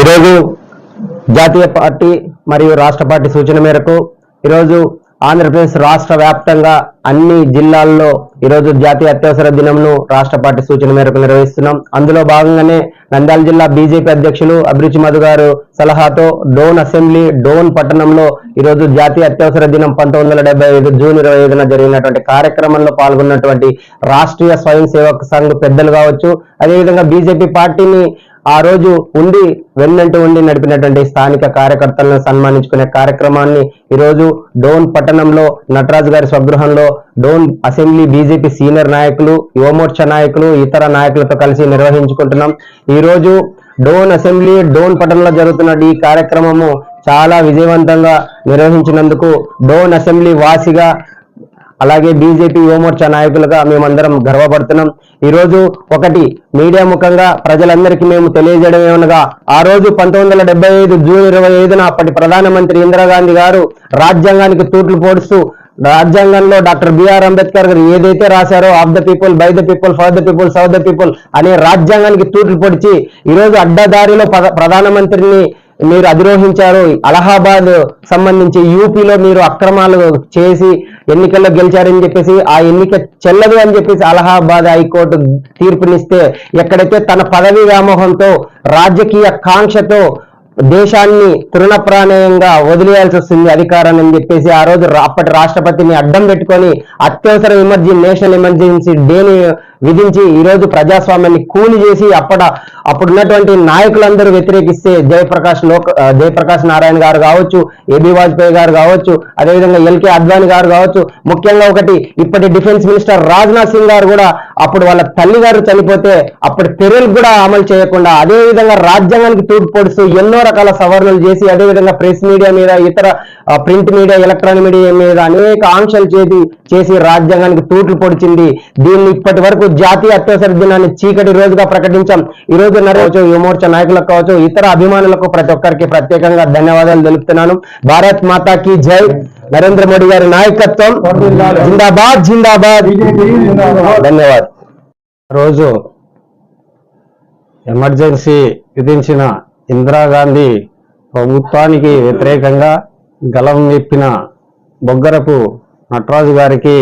ఈరోజు జాతీయ పార్టీ మరియు రాష్ట్ర పార్టీ సూచన మేరకు ఈరోజు ఆంధ్రప్రదేశ్ రాష్ట్ర వ్యాప్తంగా అన్ని జిల్లాల్లో ఈరోజు జాతీయ అత్యవసర దినంను రాష్ట్ర పార్టీ సూచన మేరకు నిర్వహిస్తున్నాం. అందులో భాగంగానే నంద్యాల జిల్లా బీజేపీ అధ్యక్షులు అభిరుచి మధు గారు సలహాతో డోన్ అసెంబ్లీ డోన్ పట్టణంలో ఈరోజు జాతీయ అత్యవసర దినం 1975 జూన్ 25న జరిగినటువంటి కార్యక్రమంలో పాల్గొన్నటువంటి రాష్ట్రీయ స్వయం సేవక్ సంఘ్ పెద్దలు కావచ్చు, అదేవిధంగా బీజేపీ పార్టీని ఆ రోజు వెన్నంటూ ఉండి నడిపినటువంటి స్థానిక కార్యకర్తలను సన్మానించుకునే కార్యక్రమాన్ని ఈరోజు డోన్ పట్టణంలో నటరాజు గారి స్వగృహంలో డోన్ అసెంబ్లీ బీజేపీ సీనియర్ నాయకులు, యువమోర్చా నాయకులు, ఇతర నాయకులతో కలిసి నిర్వహించుకుంటున్నాం. ఈ రోజు డోన్ అసెంబ్లీ డోన్ పట్టణంలో జరుగుతున్న ఈ కార్యక్రమము చాలా విజయవంతంగా నిర్వహించినందుకు డోన్ అసెంబ్లీ వాసిగా అలాగే బీజేపీ యువమోర్చా నాయకులుగా మేమందరం గర్వపడుతున్నాం. ఈరోజు ఒకటి మీడియా ముఖంగా ప్రజలందరికీ మేము తెలియజేయడం ఏమనగా, ఆ రోజు 1975 జూన్ 25న అప్పటి ప్రధానమంత్రి ఇందిరాగాంధీ గారు రాజ్యాంగానికి తూట్లు పోడుస్తూ రాజ్యాంగంలో డాక్టర్ బిఆర్ అంబేద్కర్ గారు ఏదైతే రాశారో of the people, by the people, for the people, serve the people అనే రాజ్యాంగానికి తూట్లు పొడిచి ఈరోజు అడ్డదారిలో ప్రధానమంత్రిని మీరు అధిరోహించారు. అలహాబాద్ సంబంధించి యూపీలో మీరు అక్రమాలు చేసి ఎన్నికల్లో గెలిచారని చెప్పేసి ఆ ఎన్నిక చెల్లదు అని చెప్పేసి అలహాబాద్ హైకోర్టు తీర్పునిస్తే ఎక్కడైతే తన పదవి వ్యామోహంతో రాజకీయ కాంక్షతో దేశాన్ని తృణప్రాణేయంగా వదిలేయాల్సి వస్తుంది అధికారాన్ని అని చెప్పేసి ఆ రోజు అప్పటి రాష్ట్రపతిని అడ్డం పెట్టుకొని అత్యవసర నేషనల్ ఎమర్జెన్సీ డేని విధించి ఈరోజు ప్రజాస్వామ్యాన్ని కూలి చేసి అప్పుడున్నటువంటి నాయకులందరూ వ్యతిరేకిస్తే జయప్రకాష్ నారాయణ గారు కావచ్చు, ఏబి వాజ్పేయి గారు కావచ్చు, అదేవిధంగా ఎల్కే అద్వానీ గారు కావచ్చు, ముఖ్యంగా ఒకటి ఇప్పటి డిఫెన్స్ మినిస్టర్ రాజ్నాథ్ సింగ్ గారు కూడా అప్పుడు వాళ్ళ తల్లి గారు చనిపోతే అప్పటి చర్యలు కూడా అమలు చేయకుండా అదేవిధంగా రాజ్యాంగానికి తూర్పు పొడుస్తూ ఎన్నో రకాల సవరణలు చేసి అదేవిధంగా ప్రెస్ మీడియా మీద, ఇతర ప్రింట్ మీడియా, ఎలక్ట్రానిక్ మీడియా మీద అనేక ఆంక్షలు చేసి రాజ్యాంగానికి తూట్లు పొడిచింది. దీన్ని ఇప్పటి వరకు జాతీయ అత్యవసర దినాన్ని చీకటి రోజుగా ప్రకటించాం. ఈ రోజు యువమోర్చా నాయకులకు కావచ్చు, ఇతర అభిమానులకు ప్రతి ఒక్కరికి ప్రత్యేకంగా ధన్యవాదాలు తెలుపుతున్నాను. భారత్ మాతాకి జై. నరేంద్ర మోడీ గారి నాయకత్వం జిందాబాద్ జిందాబాద్. ధన్యవాదాలు. రోజు ఎమర్జెన్సీ విధించిన ఇందిరాగాంధీ ప్రభుత్వానికి వ్యతిరేకంగా గలం విప్పిన బొగ్గరపు నటరాజు గారికి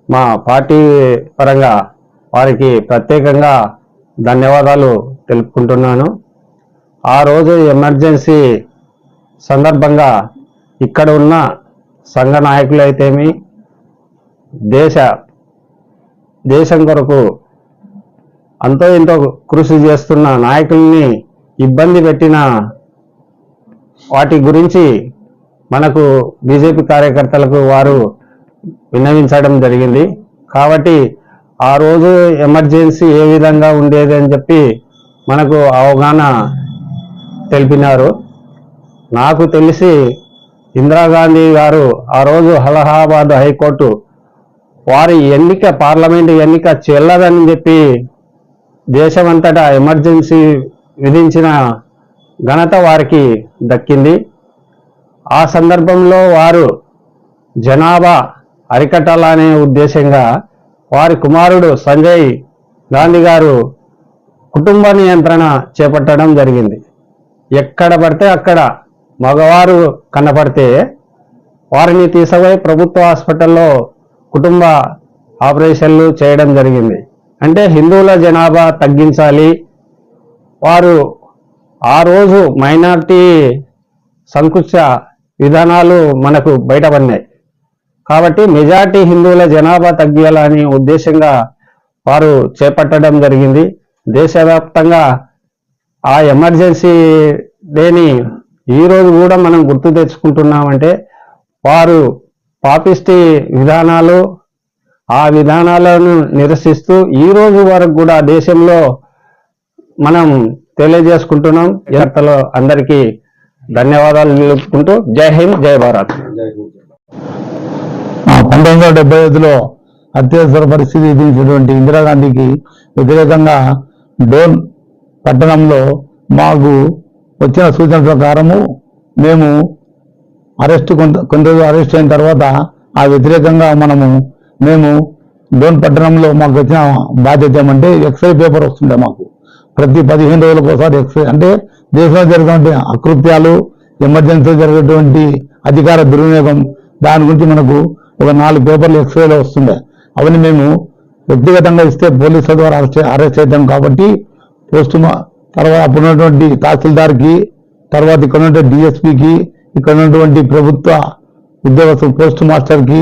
మా పార్టీ పరంగా వారికి ప్రత్యేకంగా ధన్యవాదాలు తెలుపుకుంటున్నాను. ఆ రోజు ఎమర్జెన్సీ సందర్భంగా ఇక్కడ ఉన్న సంఘ నాయకులు అయితేమి దేశం కొరకు అంతో ఇంతో కృషి చేస్తున్న నాయకుల్ని ఇబ్బంది పెట్టిన వాటి గురించి మనకు బీజేపీ కార్యకర్తలకు వారు విన్నవించడం జరిగింది. కాబట్టి ఆ రోజు ఎమర్జెన్సీ ఏ విధంగా ఉండేది అని చెప్పి మనకు అవగాహన తెలిపినారు. నాకు తెలిసి ఇందిరాగాంధీ గారు ఆ రోజు అలహాబాద్ హైకోర్టు వారి పార్లమెంటు ఎన్నిక చెల్లదని చెప్పి దేశమంతటా ఎమర్జెన్సీ విధించిన ఘనత వారికి దక్కింది. ఆ సందర్భంలో వారు జనాభా అరికట్టాలనే ఉద్దేశంగా వారి కుమారుడు సంజయ్ గాంధీ గారు కుటుంబ నియంత్రణ చేపట్టడం జరిగింది. ఎక్కడ పడితే అక్కడ మగవారు కనపడితే వారిని తీసుకుపోయి ప్రభుత్వ హాస్పిటల్లో కుటుంబ ఆపరేషన్లు చేయడం జరిగింది. అంటే హిందువుల జనాభా తగ్గించాలి. వారు ఆ రోజు మైనారిటీ సంకుచ విధానాలు మనకు బయటపడినాయి. కాబట్టి మెజారిటీ హిందువుల జనాభా తగ్గాలని ఉద్దేశంగా వారు చేపట్టడం జరిగింది. దేశవ్యాప్తంగా ఆ ఎమర్జెన్సీ డేని ఈరోజు కూడా మనం గుర్తు తెచ్చుకుంటున్నామంటే వారు పాపిస్టి విధానాలు ఆ విధానాలను నిరసిస్తూ ఈ రోజు వరకు కూడా దేశంలో మనం తెలియజేసుకుంటున్నాం. వార్తలో అందరికీ ధన్యవాదాలు తెలుపుకుంటూ జై హింద్, జై భారత్. 1975లో అత్యవసర పరిస్థితి విధించినటువంటి ఇందిరాగాంధీకి వ్యతిరేకంగా డోన్ పట్టణంలో మాకు వచ్చిన సూచన ప్రకారము మేము కొంత అరెస్ట్ అయిన తర్వాత ఆ వ్యతిరేకంగా మేము డోన్ పట్టణంలో మాకు వచ్చిన బాధ్యత ఏమంటే ఎక్స్రే పేపర్ వస్తుండే మాకు ప్రతి 15 రోజులకు ఒకసారి ఎక్స్రే అంటే దేశంలో జరిగినటువంటి అకృత్యాలు, ఎమర్జెన్సీ జరిగేటువంటి అధికార దుర్వినియోగం దాని గురించి మనకు ఒక 4 పేపర్లు ఎక్స్రేలో వస్తుండే. అవన్నీ మేము వ్యక్తిగతంగా ఇస్తే పోలీసుల ద్వారా అరెస్ట్ అవుతాం కాబట్టి తర్వాత అప్పుడు ఉన్నటువంటి తహసీల్దార్కి, తర్వాత ఇక్కడ ఉన్నటువంటి డిఎస్పీకి, ఇక్కడ ఉన్నటువంటి ప్రభుత్వ ఉద్యోగస్తులు పోస్ట్ మాస్టర్కి,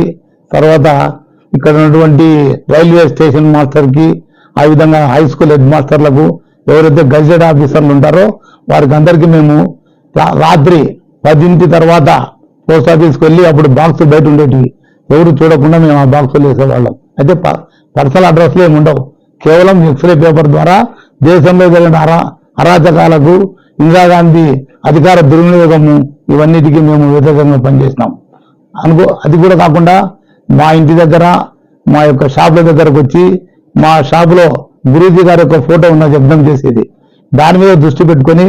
తర్వాత ఇక్కడ ఉన్నటువంటి రైల్వే స్టేషన్ మాస్టర్కి, ఆ విధంగా హై స్కూల్ హెడ్ మాస్టర్లకు, ఎవరైతే గజెట్ ఆఫీసర్లు ఉంటారో వారికి అందరికీ మేము రాత్రి 10 తర్వాత పోస్ట్ ఆఫీస్కి వెళ్ళి అప్పుడు బాక్స్ బయట ఉండేటివి ఎవరు చూడకుండా మేము ఆ బాక్సులు వేసేవాళ్ళం. అయితే పర్సనల్ అడ్రస్లు ఏమి ఉండవు, కేవలం ఎక్స్రే పేపర్ ద్వారా దేశంలో జరిగిన అరాచకాలకు, ఇందిరాగాంధీ అధికార దుర్వినియోగము ఇవన్నిటికీ మేము వ్యతిరేకంగా పనిచేసినాం. అది కూడా కాకుండా మా ఇంటి దగ్గర మా యొక్క షాపుల దగ్గరకు వచ్చి మా షాపులో గురూజీ గారి యొక్క ఫోటో ఉన్న జబ్దం చేసేది. దాని మీద దృష్టి పెట్టుకొని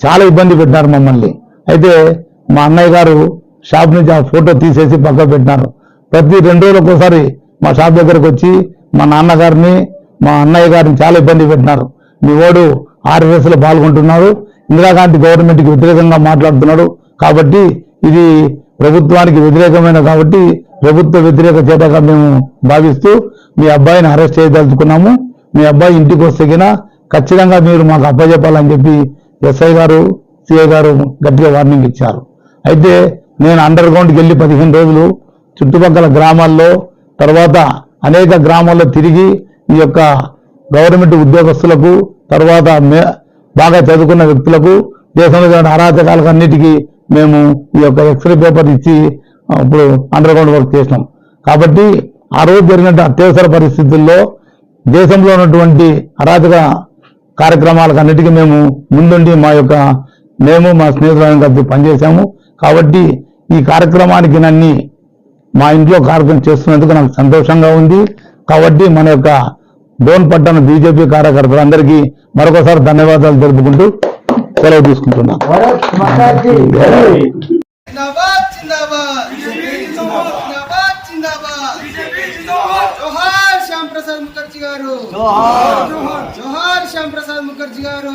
చాలా ఇబ్బంది పెట్టినారు మమ్మల్ని. అయితే మా అన్నయ్య గారు షాప్ నుంచి ఆ ఫోటో తీసేసి పక్కకు పెట్టినారు. ప్రతి 2 రోజులకు ఒకసారి మా షాప్ దగ్గరకు వచ్చి మా నాన్నగారిని, మా అన్నయ్య గారిని చాలా ఇబ్బంది పెట్టినారు. మీ వాడు RSS లో పాల్గొంటున్నారు, ఇందిరాగాంధీ గవర్నమెంట్కి వ్యతిరేకంగా మాట్లాడుతున్నాడు, కాబట్టి ఇది ప్రభుత్వానికి వ్యతిరేకమైన కాబట్టి ప్రభుత్వ వ్యతిరేక చేతగా మేము భావిస్తూ మీ అబ్బాయిని అరెస్ట్ చేయదలుచుకున్నాము. మీ అబ్బాయి ఇంటికి వస్తే ఖచ్చితంగా మీరు మాకు అప్పచెప్పాలని చెప్పి ఎస్ఐ గారు, సిఐ గారు గట్టిగా వార్నింగ్ ఇచ్చారు. అయితే నేను అండర్ గ్రౌండ్కి వెళ్ళి 15 రోజులు చుట్టుపక్కల గ్రామాల్లో, తర్వాత అనేక గ్రామాల్లో తిరిగి ఈ యొక్క గవర్నమెంట్ ఉద్యోగస్తులకు, తర్వాత బాగా చదువుకున్న వ్యక్తులకు, దేశంలో జరిగిన అరాచకాలకు అన్నిటికీ మేము ఈ యొక్క ఎక్స్రే పేపర్ ఇచ్చి ఇప్పుడు అండర్ గ్రౌండ్ వర్క్ చేసినాం. కాబట్టి ఆ రోజు జరిగిన అత్యవసర పరిస్థితుల్లో దేశంలో ఉన్నటువంటి అరాచక కార్యక్రమాలకు అన్నిటికీ మేము ముందుండి మేము మా స్నేహితులను కలిసి పనిచేశాము. కాబట్టి ఈ కార్యక్రమానికి నన్ను మా ఇంట్లో కార్యక్రమం చేస్తున్నందుకు నాకు సంతోషంగా ఉంది. కాబట్టి మన యొక్క డోన్ పట్టణ బీజేపీ కార్యకర్తలందరికీ మరొకసారి ధన్యవాదాలు తెలుపుకుంటూ సెలవు తీసుకుంటున్నాను. జోహార్ శ్యామ్ ప్రసాద్ ముఖర్జీ గారు, జోహార్ శ్యామ్ ప్రసాద్ ముఖర్జీ గారు.